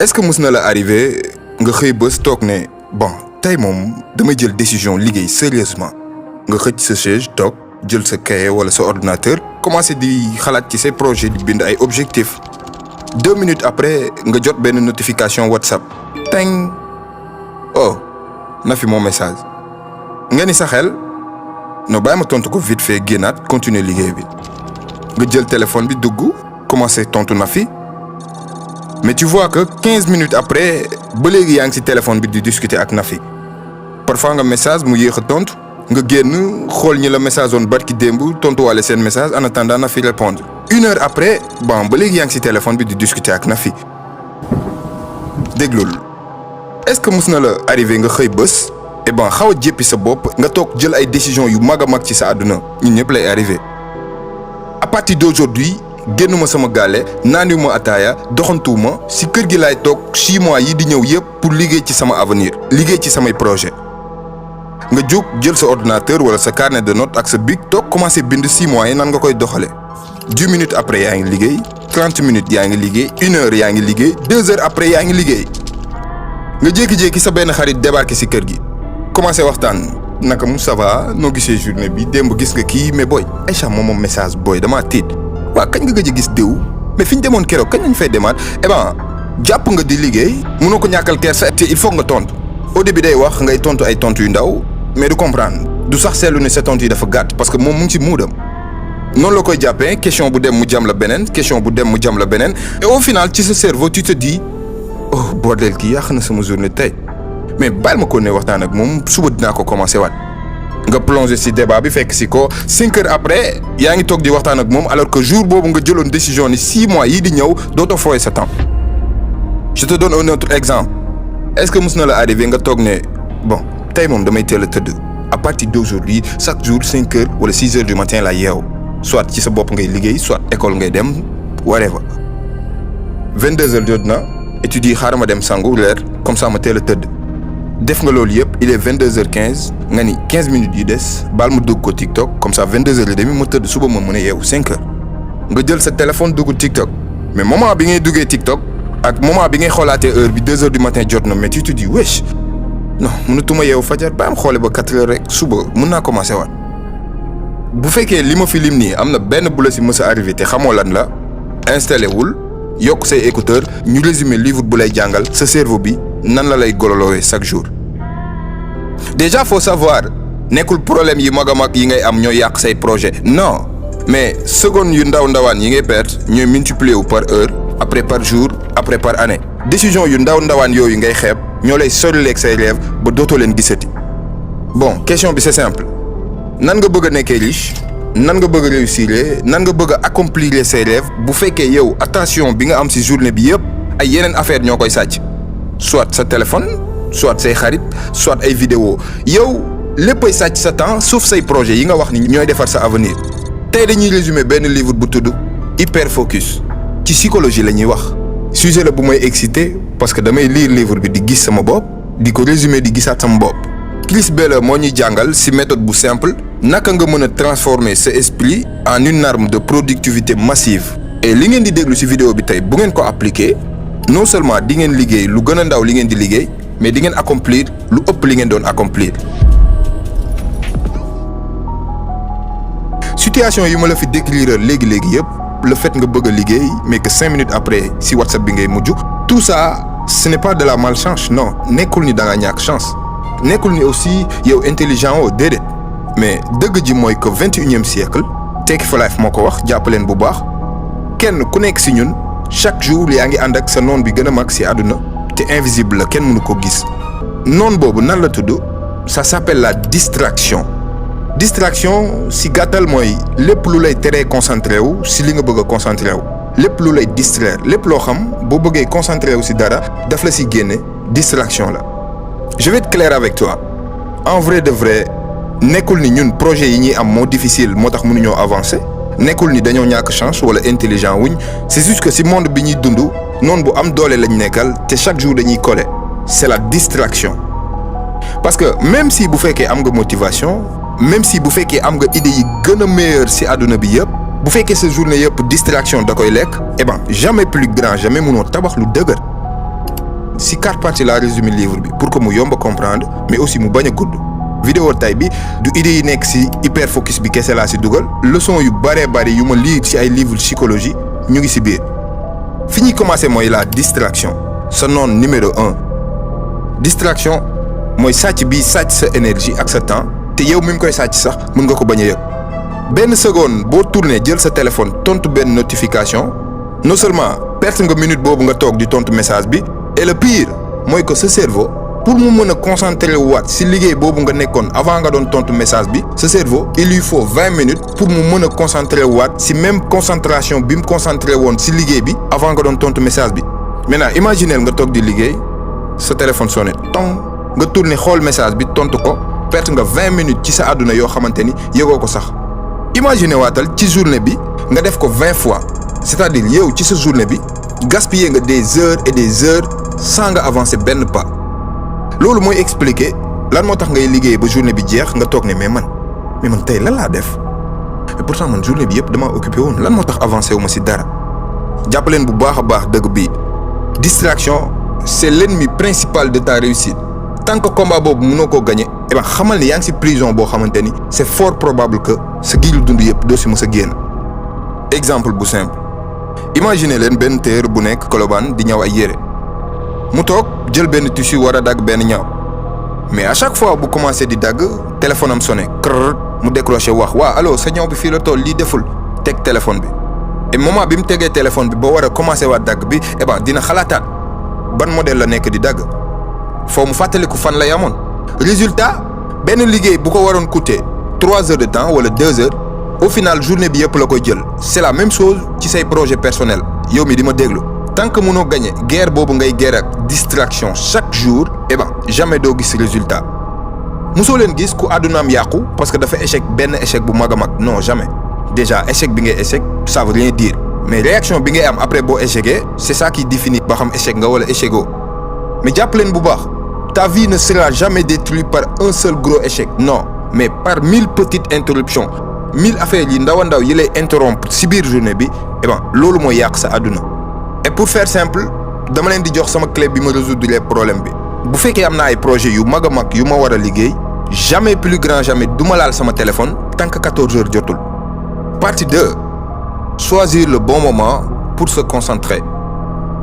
est-ce que mës na la arrivé nga xëy bés toog ne bon tey moom damay jël décision liggéey sérieusement nga xëcc sa chaise toog jël sa cahier wala sa ordinateur commencé di xalaat ci say projet di bind ay objectifs 2 minutes après nga jot benn notification WhatsApp teng oh Nafi mon message nga ni sa xel no bàyyi ma tontu ko vite fait génnaat continuer liggéey bi nga jël téléphone bi dugg commencé tontu Nafi mais tu vois que 15 minutes après ba léegi yaa ngi ci téléphone bi di discuter ak Nafi parfois nga message mu yéex a tontu nga génn xool ñi la message woon barki démb tontuwaale seen message en attendant Nafi répondre 1 heure après bon ba léegi yaa ngi ci téléphone bi di discuter ak Nafi déglul est-ce que mës na la arrivé nga xëy bés et ben xaw a jéppi sa bopp nga toog jël ay décisions yu mag a mag ci sa àdduna ñun ñëpp lay arrivé à partir d'aujourd'hui génnuma sama gaale naaniwuma ataaya doxantuwuma si kër gi laay toog 6 mois yi di ñëw yëpp pour liggéey ci sama avenir liggéey ci samay projet nga jóg jël sa ordinateur wala sa carnet de notes ak sa bic toog commencé bind 6 mois yi nan nga koy doxale 10 minutes après yaa ngi liggéey 30 minutes yaa ngi liggéey 1 heure yaa ngi liggéey 2 heures après yaa ngi liggéey nga jékki-jékki sa benn xarit débarqué si kër gi commencé waxtaan naka mu ça va noo gisee journée bi démb gis nga kii mais booy Aïcha moom message booy damaa tiit waaw kañ nga gëj a gis déw mais fi ñu demoon keroog kañ lañ fay demaat eh ben jàpp nga di liggéey mënoo ko ñàkkal kersa te il faut nga tontu au début day wax ngay tontu ay tontu yu ndaw mais du comprendre du sax seetlu ne sa tontu yi dafa gàtt parce que moom mu ngi ci muudam noonu la koy jàppee question bu dem mu jam la beneen question bu dem mu jam la beneen et au final ci sa cerveau tu te dis oh bordel kii yàq na sama journée tey mais bàyyi ma ko ne waxtaan ak moom suba dinaa ko commencé waat nga plongé ci débat bi fekk ci ko 5 heures après yaa ngi toog di waxtaan ak moom alors que jour boobu nga jëloon décision ni 6 mois yii di ñëw dootoo fooye sa temps. je te donne un autre exemple est-ce que mës na la arrivé nga toog ne bon tey moom damay teel a tëdd à partir d'aujourd'hui chaque jour 5 heures wala 6 heures du matin la yeew soit ci sa bopp ngay liggéey soit école ngay dem whatever 22 heures jot na et tu dis xaaral ma dem sangu leer comme ça ma teel a tëdd. def nga loolu yëpp il est 22h15 nga ni 15 minutes yu des baal ma dugg ko TikTok comme ça 22h30 ma tëdd suba ma mën a yeewu 5h nga jël sa téléphone dugg TikTok mais moment bi ngay duggee TikTok ak moment bi ngay xoolaatee heure bi 2h du matin jot na mais tu te dis wesh non mënatuma yeewu fajar ba am xoole ba 4h rek suba mën naa commencé waat bu fekkee li ma fi lim nii am na benn bu la si mës a arrivé te xamoo lan la installé wul yokk say écouteur ñu résumé livre bu lay jàngal sa cerveau bi. nan la lay gololowee chaque jour déjà faut savoir nekkul problème yi mag a mag yi ngay am ñooy yàq say projet non mais seconde yu ndaw ndawaan yi ngay perdre ñooy multiplier wu par heure après par jour après par année décision yu ndaw ndawaan yooyu ngay xeeb ñoo lay sorileeg say rêve ba dootoo leen gisati bon question bi c'est simple nan nga bëgg a nekkee riche nan nga bëgg a réussir nan nga bëgg a accomplir say rêves bu fekkee yow attention bi nga am ci journée bi yëpp ay yeneen affaire ñoo koy sàcc soit sa téléphone soit say xarit soit ay vidéo yow léppay sàcc sa temps sauf say projet yi nga wax ni ñooy defar sa avenir tey dañuy résumer benn livre bu tudd hyper focus ci psychologie la ñuy wax sujet la bu may excité parce que damay lire livre bi di gis sama bopp di ko résumer di gisaat sama bopp Chris Beller moo ñuy jàngal ci méthode bu simple naka nga mën a transformer sa esprit en une arme de productivité massive et li ngeen di déglu ci vidéo bi tey bu ngeen ko appliquer non seulement di ngeen liggéey lu gën a ndaw li ngeen di liggéey mais di ngeen accomplir lu ëpp li ngeen doon accomplir. situation yi ma la fi décrire léegi yëpp le fait nga bëgg a liggéey mais que 5 minutes après si WhatsApp bi ngay mujj tout ça ce n'est pas de la malchance non nekkul ni da nga ñàkk chance nekkul ni aussi yow intelligent woo déedéet mais dëgg ji mooy que 21e siècle Take for Life moo ko wax jàppaleen bu baax kenn ku nekk si ñun. chaque jour yaa ngi ànd ak sa noon bi gën a mag ci àdduna te invisible la kenn mënu ko gis noon boobu nan la tudd ça s'appelle la distraction ci gàttal mooy lépp lu lay teree concentré wu ci li nga bëgg a concentré wu lépp lu lay distraire lépp loo xam boo bëggee concentré wu ci dara daf la ci génne distraction la je vais être clair avec toi en vrai de vrai nekkul ni ñun projet yi ñuy am moo difficile moo tax mënuñoo avancer nekkul ni dañoo ñàkk chance wala intelligent wuñ c'est juste que ci monde bi ñuy dund noonu bu am doole lañ nekkal te chaque jour dañuy coller c'est la distraction parce que même si bu fekkee am nga motivation même si bu fekkee am nga idée yi gën a meilleure ci àdduna bi yëpp bu fekkee sa journée yëpp distraction da koy lekk eh ben jamais plus grand jamais mënoo tabax lu dëgër si 4 parties la résumé livre bi pour que mu yomb a comprendre mais aussi mu bañ a gudd. vidéo tay bi du idée yi nekk si hyper focus bi kese laa si dugal leçon yu bari yu ma lire ci ay livre psychologie ñu ngi si biir. fi ñuy commencer mooy la distraction sa noon numéro 1. distraction mooy sàcc bi sàcc sa énergie ak sa temps te yow mi koy sàcc sax mën nga ko bañ a yëg. benn seconde boo tourné jël sa téléphone tontu benn notification non seulement perte nga minute boobu nga toog di tontu message bi et le pire mooy que sa cerveau pour mu mën a concentrer waat si liggéey boobu nga nekkoon avant nga doon tontu message bi sa cerveau il lui faut 20 minutes pour mu mën a concentrer waat si même concentration bi mu concentré woon si liggéey bi avant nga doon tontu message bi. maintenant imaginez nga toog di liggéey sa téléphone sonné tong nga tourné xool message bi tontu ko perte nga 20 minutes ci sa àdduna yoo xamante ni yëgoo ko sax. imaginez waatal ci journée bi nga def ko 20 fois c'est-à-dire yow ci sa journée bi gaspiller nga des heures et des heures sans nga avancer benn pas. loolu mooy expliquer lan moo tax ngay liggéey ba journée bi jeex nga toog ne mais man tey lan laa def mais pourtant man journée bi yëpp damaa occupé woon lan moo tax avancé wu ma si dara. jàpp leen bu baax a baax dëgg bii distraction c'est l'ennemi principal de ta réussite. tant que combat boobu mënoo koo gagné xamal ni yaa ngi si prison boo xamante ni c'est fort probable que sa giiru dund yëpp doo si mës a génn. exemple bu simple imaginez leen benn tailleur bu nekk Colobane di ñaw ay yére mu toog jël benn tissu war a dagg benn ñaw mais à chaque fois bu commencé di dagg téléphone am sonné krr mu décroché wax waa allo sa ñaw bi fii la toll lii deful teg téléphone bi et moment bi mu tegee téléphone bi ba war a commencé waat dagg bi dina xalaataat ban modèle la nekk di dagg foo mu fàttaliku fan la yamoon. résultat benn liggéey bu ko waroon coûter 3 heures de temps wala 2 heures au final journée bi yëpp la koy jël. c'est la même chose ci say projet personnel yow mi di ma déglu tant que mënoo gagner guerre boobu ngay guerre ak distraction chaque jour jamais doo gis résultat. mosoo leen gis ku àddunaam yàqu parce que dafa échec benn échec bu mag a mag non jamais. déjà échec bi ngay échec ça veut rien dire mais réaction bi ngay am après boo échecgee c'est ça qui définit ba xam échec nga wala échecoo. mais jàpp leen bu baax ta vie ne sera jamais détruite par un seul gros échec non mais par 1000 petites interruptions 1000 affaires yi ndaw a ndaw yi lay interrompre si biir journée bi loolu mooy yàq sa àdduna. et pour faire simple dama leen di jox sama clé bi ma résoudre problème bi bu fekkee am na ay projets yu mag a mag yu ma war a liggéey jamais plus grand jamais du ma laal sama téléphone tant que 14 heures jotul. partie 2 choisir le bon moment pour se concentrer.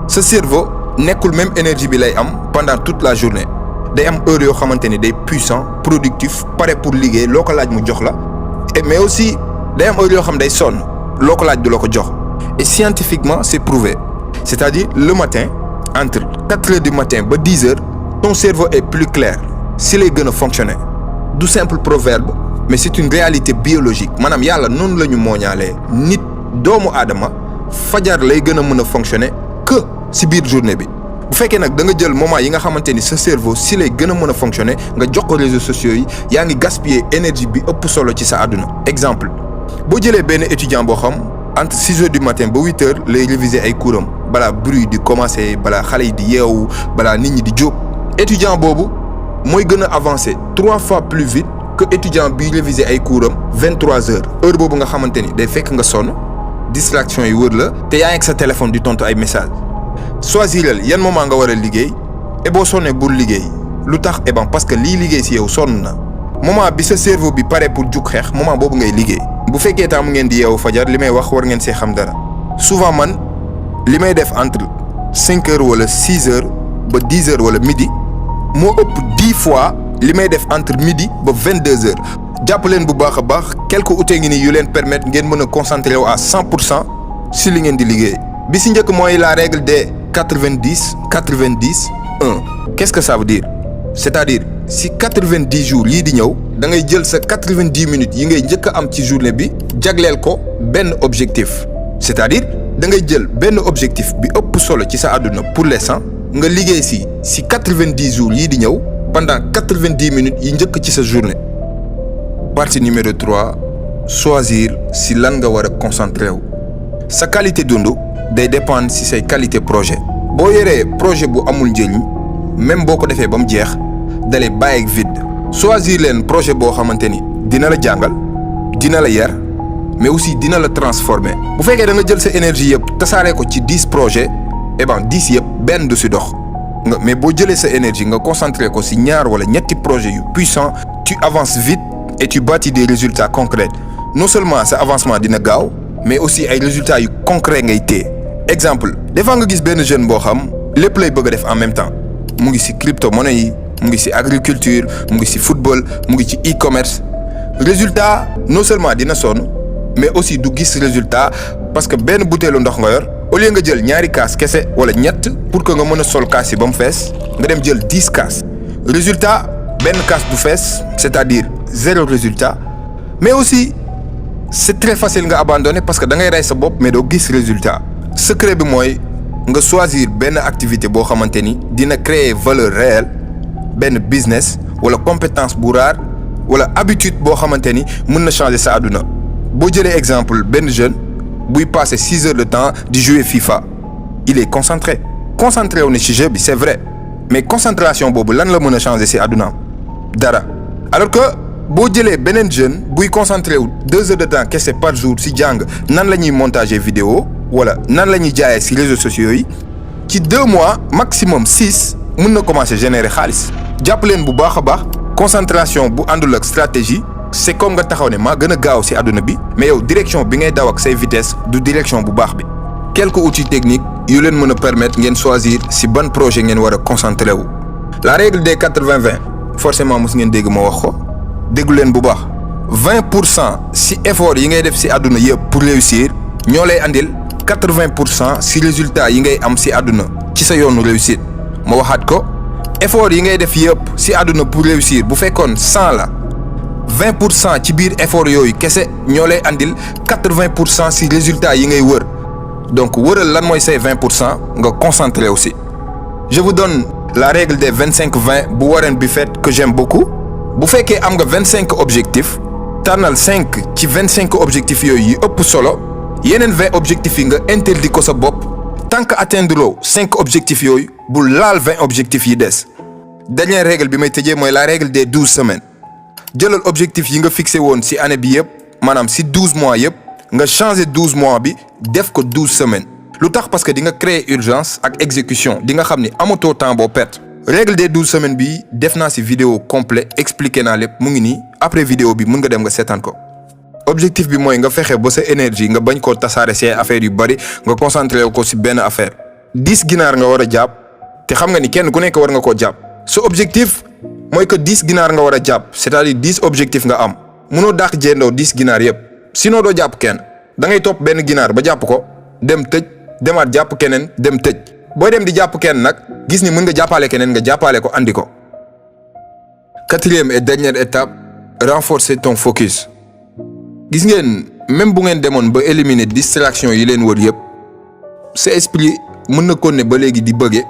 ce cerveau nekkul même énergie bi lay am pendant toute la journée day am heure yoo xamante ni day puissant productif pare pour liggéey loo ko laaj mu jox la mais aussi day am heure yoo xam day sonn loo ko laaj du la ko jox. et scientifiquement c'est prouvé c'est-à-dire le matin entre 4 heures du matin ba 10 heures ton cerveau est plus clair si lay gën a fonctionner. du simple proverbe mais c'est une réalité biologique maanaam yàlla noonu la ñu mooñaalee nit doomu aadama fajar lay gën a mën a fonctionner que si biir journée bi. bu fekkee nag da nga jël moment yi nga xamante ni sa cerveau si lay gën a mën a fonctionner nga jox ko réseaux sociaux yi yaa ngi gaspiller énergie bi ëpp solo ci sa àdduna. exemple boo jëlee benn étudiant boo xam entre 6 heures du matin ba 8 heures lay réviser ay cours am balaa bruit di commencer balaa xale yi di yeewu balaa nit ñi di jóg étudiant boobu mooy gën a avancer 3 fois plus vite que étudiant bi réviser ay cours am 23 heures heure boobu nga xamante ni day fekk nga sonn distraction yi wër la te yaa ngi ak sa téléphone di tontu ay messages. choisiral yan moment nga war a liggéey et boo sonnee bul liggéey lu tax parce que lii liggéey si yow sonn na moment bi sa cerveau bi pare pour jug xeex moment boobu ngay liggéey. bu fekkee tam ngeen di yeewu fajar li may wax war ngeen see xam dara souvent man li may def entre 5 heures wala 6 heures ba 10 heures wala midi moo ëpp 10 fois li may def entre midi ba 22 heures. jàpp leen bu baax a baax quelques outils ngi ni yu leen permettre ngeen mën a concentrer wu à 100% si li ngeen di liggéey. bi si njëkk mooy la règle des 90 90 1. qu'est-ce que ça veut dire c'est-à-dire si 90 jours yii di ñëw da ngay jël sa 90 minutes yi ngay njëkk a am ci journée bi jagleel ko benn objectif c'est-à-dire da ngay jël benn objectif bi ëpp solo ci sa àdduna pour l'instant nga liggéey si 90 jours yii di ñëw pendant 90 minutes yi njëkk ci sa journée. partie numéro 3 choisir si lan nga war a concentrer wu. sa qualité dund day dépendre si say qualité projet. boo yoree projet bu amul njëriñ même boo ko defee ba mu jeex dalay bàyyi ak vide. choisir leen projet boo xamante ni dina la jàngal dina la yar mais aussi dina la transformer. bu fekkee da nga jël sa énergie yëpp tasaaree ko ci 10 projets 10 yëpp benn du si dox mais boo jëlee sa énergie nga concentré ko ci ñaar wala ñetti projets yu puissants tu avances vite et tu bâtis des résultats concrets non seulement sa avancement dina gaaw mais aussi ay résultats yu concrets ngay téye exemple des fois nga gis benn jeune boo xam lépp lay bëgg a def en même temps mu ngi ci crypto-monnaie yi mu ngi ci agriculture mu ngi ci football mu ngi ci e-commerce résultat non seulement dina sonn mais aussi du gis résultat parce que benn butéelu ndox nga yor au lieu nga jël ñaari kaas kese wala ñett pour que nga mën a sol kaas yi ba mu fees nga dem jël 10 kaas résultat benn kaas du fees c'est-à-dire zéro résultat mais aussi c'est très facile nga abandonner parce que da ngay rey sa bopp mais doo gis résultat secret bi mooy nga choisir benn activité boo xamante ni dina créer valeur réelle benn business wala compétence bu rare wala habitude boo xamante ni mën na changer sa àdduna boo jëlee exemple benn jeune buy passer 6 heures de temps di jouer FIFA il est concentré wu ne ci jeu bi c'est vrai mais concentration boobu lan la mën a changer ci àddunaam dara alors que boo jëlee beneen jeune buy concentré wu 2 heures de temps kese par jour ci jàng nan la ñuy montager vidéo wala nan la ñuy jaayee ci réseaux sociaux yi ci 2 mois maximum 6 mën na commencer générer xaalis jàpp leen bu baax a baax concentration bu àndul ak stratégie c'est comme nga taxaw ne maa gën a gaaw ci àdduna bi mais yow direction bi ngay daw ak say vitesse du direction bu baax bi quelques outils techniques yu leen mën a permettre ngeen choisir ci ban projet ngeen war a concentrer wu la règle des 80-20 forcément mos ngeen dégg ma wax ko déglu leen bu baax 20% ci effort yi ngay def ci àdduna yëpp pour réussir ñoo lay andil 80% ci résultat yi ngay am ci àdduna ci sa yoonu réussite ma waxaat ko effort yi ngay def yëpp ci àdduna pour réussir bu fekkoon 100 la 20% ci biir effort yooyu kese ñoo lay andil 80% ci résultats yi ngay wër donc wëral lan mooy say 20% nga concentré aussi. Je vous donne la règle des 25-20 bu Warren Buffett que j'aime beaucoup bu fekkee am nga 25 objectifs tànnal 5 ci 25 objectifs yooyu yi ëpp solo yeneen 20 objectifs yi nga interdit ko sa bopp tant que atteindre 5 objectifs yooyu bu laal 20 objectifs yi des. Dernière règle bi may tëjee mooy la règle des 12 semaines. jëlal objectif yi nga fixé woon ci année bi yëpp maanaam ci 12 mois yëpp nga changer 12 mois bi def ko 12 semaines lu tax parce que di nga créer urgence ak exécution di nga xam ni amatoo temps boo perte. règle des 12 semaines bi def naa ci vidéo complet expliqué naa lépp mu ngi nii après vidéo bi mën nga dem nga seetaan ko. objectif bi mooy nga fexe ba sa énergie nga bañ koo tasaare ci affaire yu bari nga concentré ko ci benn affaire 10 ginaar nga war a jàpp te xam nga ni kenn ku nekk war nga koo jàpp sa objectif. mooy que 10 ginaar nga war a jàpp c'est-à-dire 10 objectifs nga am munoo dàq jëndoo 10 ginaar yëpp sinon doo jàpp kenn da ngay topp benn ginaar ba jàpp ko dem tëj demaat jàpp keneen dem tëj booy dem di jàpp kenn nag gis ni mën nga jàppale keneen nga jàppale ko andi ko. 4e et dernière étape renforcer ton focus gis ngeen même bu ngeen demoon ba éliminer distraction yi leen wër yëpp sa esprit mën na ko ne ba léegi di bëgge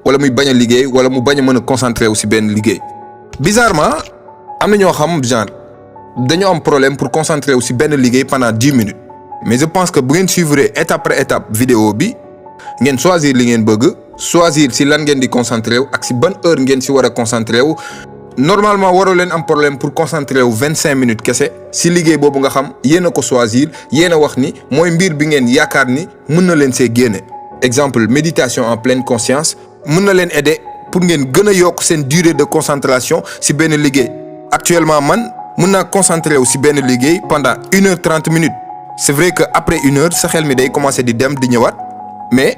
wala muy bañ a liggéey wala mu bañ a mën a concentrer wu ci benn liggéey. bizarrement am na ñoo xam genre dañoo am problème pour concentrer wu ci benn liggéey pendant 10 minutes mais je pense que bu ngeen suivre étape après étape vidéo bi ngeen choisir li ngeen bëgg choisir ci lan ngeen di concentrer wu ak ci ban heure ngeen ci war a concentrer wu normalement waroo leen am problème pour concentrer wu 25 minutes kese ci liggéey boobu nga xam yéen a ko choisir yéen a wax ni mooy mbir bi ngeen yaakaar ni mën na leen see génne. exemple méditation en pleine conscience mën na leen aider. pour ngeen gën a yokk seen durée de concentration ci benn liggéey actuellement man mën naa concentrer wu ci benn liggéey pendant 1h30 minutes c'est vrai que après 1h sa xel mi day commencer di dem di ñëwaat mais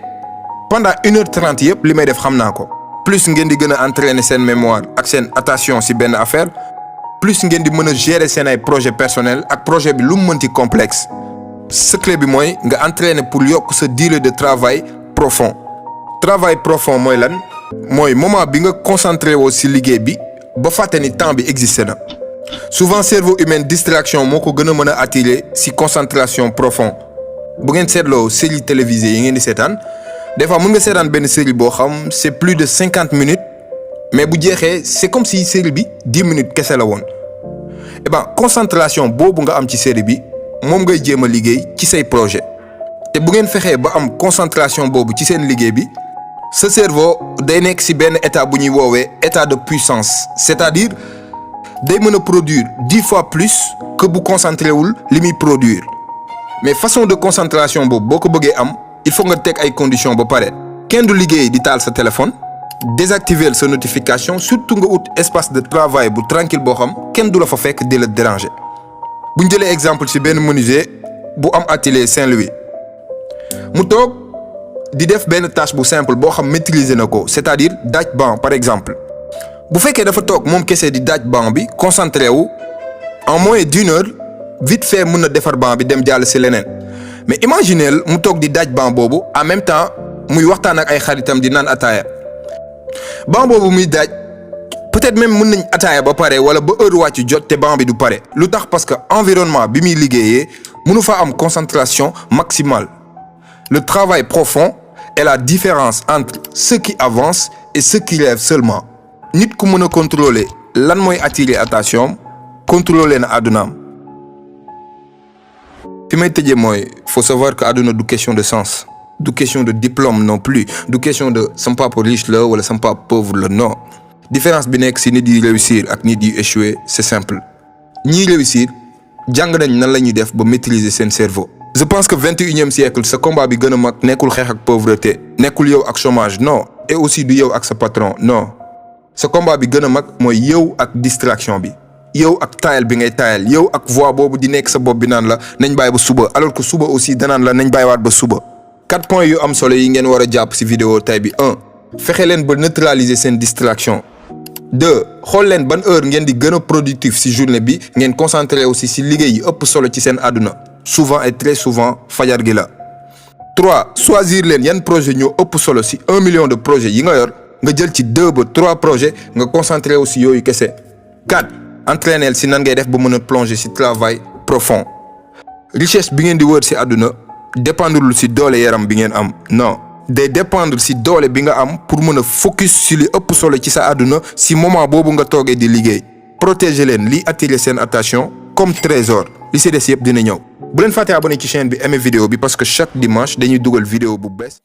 pendant 1h30 yëpp li may def xam naa ko plus ngeen di gën a entraîner seen mémoire ak seen attention ci benn affaire plus ngeen di mën a gérer seen ay projet personnel ak projet bi lu mu mënti complexe secret bi mooy nga entraîner pour yokk sa durée de travail profond mooy lan. mooy moment bi nga concentré woo ci liggéey bi ba fàtte ni temps bi existé na souvent cerveau humain distraction moo ko gën a mën a attirer ci concentration profond bu ngeen seetloo série télévisée yi ngeen di seetaan des fois mën nga seetaan benn série boo xam c'est plus de 50 minutes mais bu jeexee c'est comme si série bi 10 minutes kese la woon et ben concentration boobu nga am ci série bi moom ngay jéem a liggéey ci say projet te bu ngeen fexee ba am concentration boobu ci seen liggéey bi sa cerveau day nekk ci benn état bu ñuy woowee état de puissance c'est-à-dire day mën a produire 10 fois plus que bu concentré wul li muy produire mais façon de concentration boobu boo ko bëggee am il faut nga teg ay conditions ba pare kenn du liggéey di taal sa téléphone désactiver sa notification surtout nga ut espace de travail bu tranquille boo xam kenn du la fa fekk di la déranger bu ñu jëlee exemple ci benn menuisier bu am atelier Saint-Louis mu toog di def benn tâche bu simple boo xam maîtriser na ko c'est-à-dire daaj banc par exemple bu fekkee dafa toog moom kese di daaj banc bi concentré wu en moins d'1 heure vite fait mën na defar banc bi dem jàll ci leneen mais imaginez mu toog di daaj banc boobu en même temps muy waxtaan ak ay xaritam di naan ataaya banc boobu muy daaj peut-être même mën nañ ataaya ba pare wala ba heure wàcc jot te banc bi du pare lu tax parce que environnement bi muy liggéeyee mënu fa am concentration maximale le travail profond est la différence entre ceux qui avancent et ceux qui rêvent seulement nit ku mën a contrôler lan mooy attirer attention contrôler na àddunaam fi may tëjee mooy faut savoir que àdduna du question de sens du question de diplôme non plus du question de sama papa riche la wala sama papa pauvre la non différence bi nekk ci nit yi réussir ak nit yi échouer c'est simple ñiy réussir jàng nañ nan la ñuy def ba maîtriser seen cerveau. je pense que 21e siècle sa combat bi gën a mag nekkul xeex ak pauvreté nekkul yow ak chômage non et aussi du yow ak sa patron non sa combat bi gën a mag mooy yow ak distraction bi yow ak taayal bi ngay taayal yow ak voix boobu di nekk sa bopp bi naan la nañ bàyyi ba suba alors que suba aussi danaan la nañ bàyyiwaat ba suba. 4 points yu am solo yi ngeen war a jàpp ci vidéo tay bi 1 fexe leen ba neutraliser seen distraction 2 xool leen ban heure ngeen di gën a productif ci journée bi ngeen concentré aussi ci liggéey yi ëpp solo ci seen àdduna souvent et très souvent fajar gi la 3 choisir leen yan projet ñoo ëpp solo ci 1 million de projets yi nga yor nga jël ci 2 ba 3 projets nga concentré aussi yooyu kese 4 entraîner ci nan ngay def ba mën a plonger ci travail profond richesse bi ngeen di wër ci àdduna dépendre ci doole yaram bi ngeen am non day dépendre ci doole bi nga am pour mën a focus ci li ëpp solo ci sa àdduna ci moment boobu nga toogee di liggéey protéger leen li attirer seen attention comme trésor li ci des yëpp dina ñëw bu leen fàtte abonné ci chaîne bi aimer vidéo bi parce que chaque dimanche dañuy dugal vidéo bu bees